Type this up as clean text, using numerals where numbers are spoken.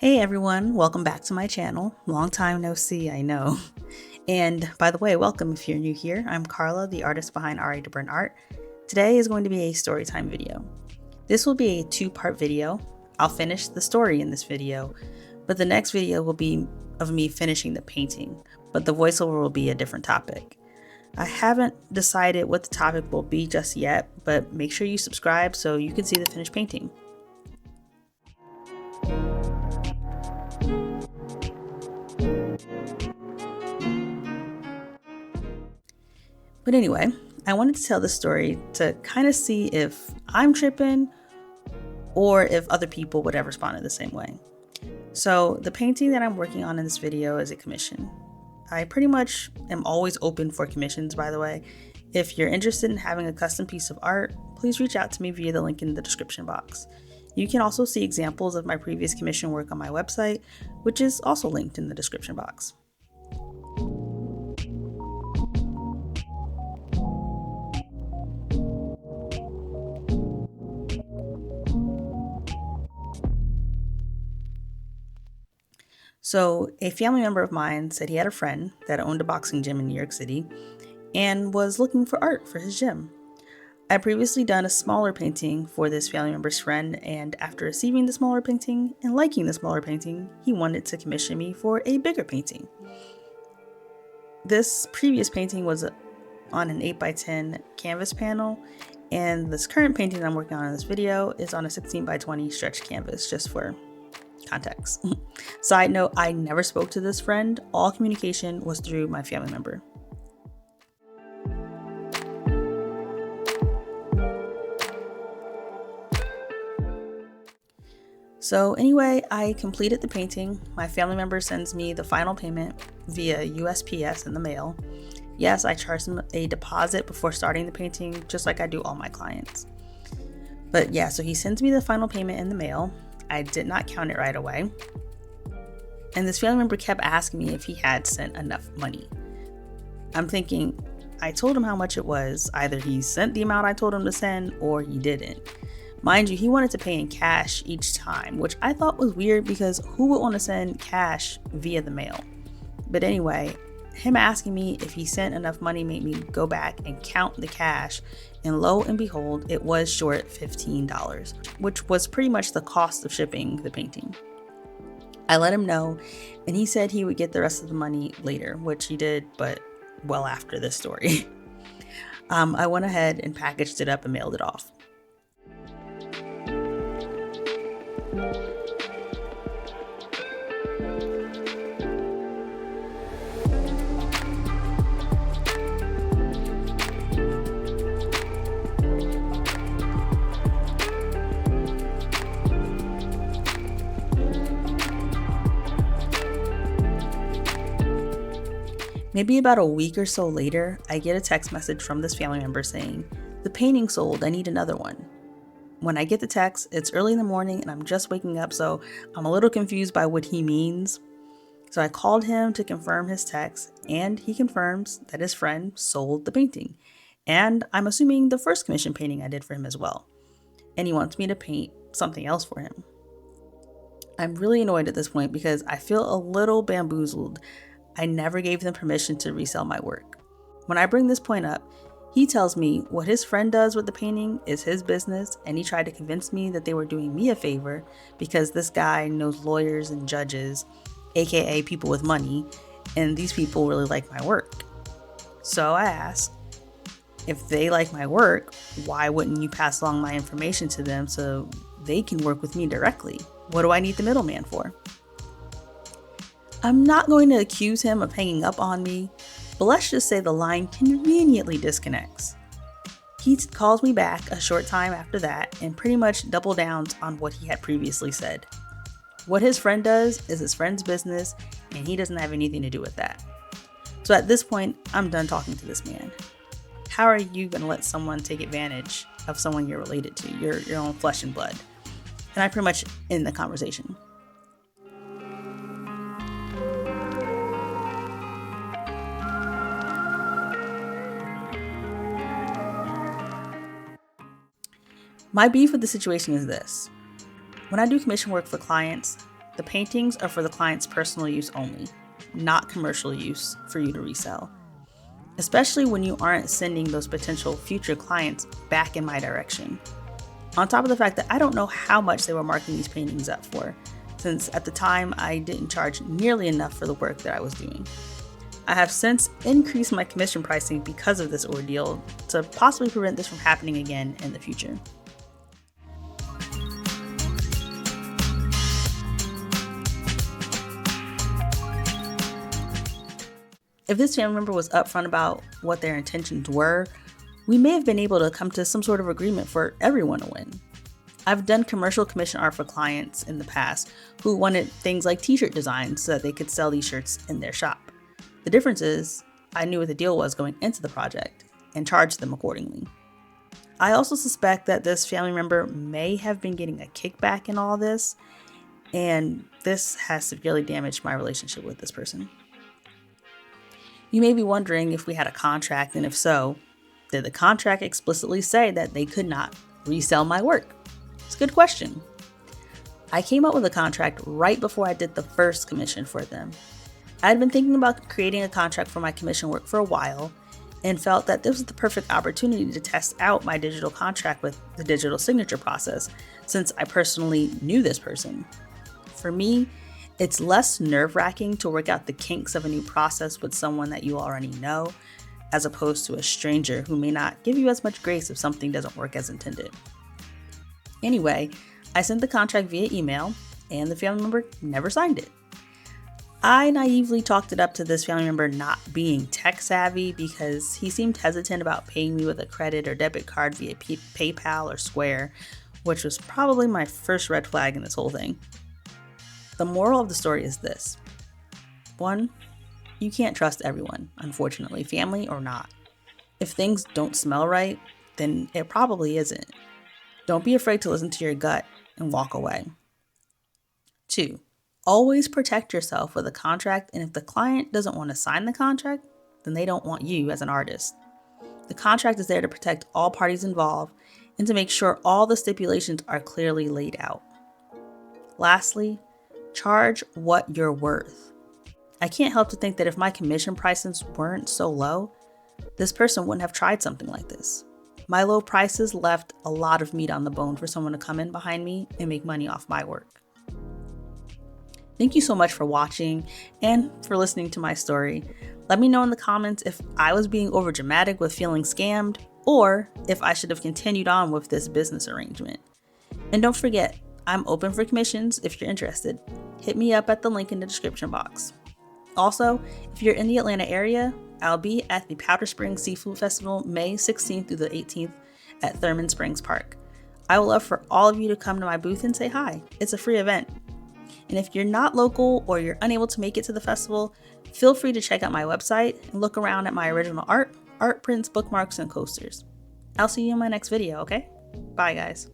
Hey everyone, welcome back to my channel. Long time no see, I know. And by the way, welcome if you're new here. I'm Carla, the artist behind Arie Debren Art. Today is going to be a storytime video. This will be a two-part video. I'll finish the story in this video, but the next video will be of me finishing the painting, but the voiceover will be a different topic. I haven't decided what the topic will be just yet, but make sure you subscribe so you can see the finished painting. But anyway, I wanted to tell this story to kind of see if I'm tripping or if other people would have responded the same way. So the painting that I'm working on in this video is a commission. I pretty much am always open for commissions, by the way. If you're interested in having a custom piece of art, please reach out to me via the link in the description box. You can also see examples of my previous commission work on my website, which is also linked in the description box. So a family member of mine said he had a friend that owned a boxing gym in New York City and was looking for art for his gym. I had previously done a smaller painting for this family member's friend, and after receiving the smaller painting and liking the smaller painting, he wanted to commission me for a bigger painting. This previous painting was on an 8x10 canvas panel, and this current painting that I'm working on in this video is on a 16x20 stretch canvas, just for context. Side note, I never spoke to this friend. All communication was through my family member. So anyway, I completed the painting. My family member sends me the final payment via USPS in the mail. Yes, I charged him a deposit before starting the painting, just like I do all my clients. But yeah, so he sends me the final payment in the mail. I did not count it right away. And this family member kept asking me if he had sent enough money. I'm thinking, I told him how much it was. Either he sent the amount I told him to send or he didn't. Mind you, he wanted to pay in cash each time, which I thought was weird because who would want to send cash via the mail? But anyway, him asking me if he sent enough money made me go back and count the cash, and lo and behold, it was short $15, which was pretty much the cost of shipping the painting. I let him know, and he said he would get the rest of the money later, which he did, but well after this story. I went ahead and packaged it up and mailed it off. Maybe about a week or so later, I get a text message from this family member saying, "The painting sold, I need another one." When I get the text, it's early in the morning and I'm just waking up, so I'm a little confused by what he means. So I called him to confirm his text, and he confirms that his friend sold the painting. And I'm assuming the first commission painting I did for him as well. And he wants me to paint something else for him. I'm really annoyed at this point because I feel a little bamboozled. I never gave them permission to resell my work. When I bring this point up, he tells me what his friend does with the painting is his business, and he tried to convince me that they were doing me a favor because this guy knows lawyers and judges, aka people with money, and these people really like my work. So I asked, if they like my work, why wouldn't you pass along my information to them so they can work with me directly? What do I need the middleman for? I'm not going to accuse him of hanging up on me, but let's just say the line conveniently disconnects. He calls me back a short time after that and pretty much double downs on what he had previously said. What his friend does is his friend's business, and he doesn't have anything to do with that. So at this point, I'm done talking to this man. How are you going to let someone take advantage of someone you're related to, your own flesh and blood? And I pretty much end the conversation. My beef with the situation is this. When I do commission work for clients, The paintings are for the client's personal use only, not commercial use for you to resell, especially when you aren't sending those potential future clients back in my direction. On top of the fact that I don't know how much they were marking these paintings up for, since at the time I didn't charge nearly enough for the work that I was doing. I have since increased my commission pricing because of this ordeal to possibly prevent this from happening again in the future. If this family member was upfront about what their intentions were, we may have been able to come to some sort of agreement for everyone to win. I've done commercial commission art for clients in the past who wanted things like t-shirt designs so that they could sell these shirts in their shop. The difference is, I knew what the deal was going into the project and charged them accordingly. I also suspect that this family member may have been getting a kickback in all this, and this has severely damaged my relationship with this person. You may be wondering if we had a contract, and if so, did the contract explicitly say that they could not resell my work? It's a good question. I came up with a contract right before I did the first commission for them. I had been thinking about creating a contract for my commission work for a while and felt that this was the perfect opportunity to test out my digital contract with the digital signature process, since I personally knew this person. For me, it's less nerve-wracking to work out the kinks of a new process with someone that you already know, as opposed to a stranger who may not give you as much grace if something doesn't work as intended. Anyway, I sent the contract via email, and the family member never signed it. I naively chalked it up to this family member not being tech savvy because he seemed hesitant about paying me with a credit or debit card via PayPal or Square, which was probably my first red flag in this whole thing. The moral of the story is this. 1, you can't trust everyone, unfortunately, family or not. If things don't smell right, then it probably isn't. Don't be afraid to listen to your gut and walk away. 2, always protect yourself with a contract, and if the client doesn't want to sign the contract, then they don't want you as an artist. The contract is there to protect all parties involved and to make sure all the stipulations are clearly laid out. Lastly, charge what you're worth. I can't help to think that if my commission prices weren't so low, this person wouldn't have tried something like this. My low prices left a lot of meat on the bone for someone to come in behind me and make money off my work. Thank you so much for watching and for listening to my story. Let me know in the comments if I was being overdramatic with feeling scammed, or if I should have continued on with this business arrangement. And don't forget, I'm open for commissions if you're interested. Hit me up at the link in the description box. Also, if you're in the Atlanta area, I'll be at the Powder Springs Seafood Festival May 16th through the 18th at Thurmond Springs Park. I would love for all of you to come to my booth and say hi. It's a free event. And if you're not local or you're unable to make it to the festival, feel free to check out my website and look around at my original art prints, bookmarks, and coasters. I'll see you in my next video, okay? Bye, guys.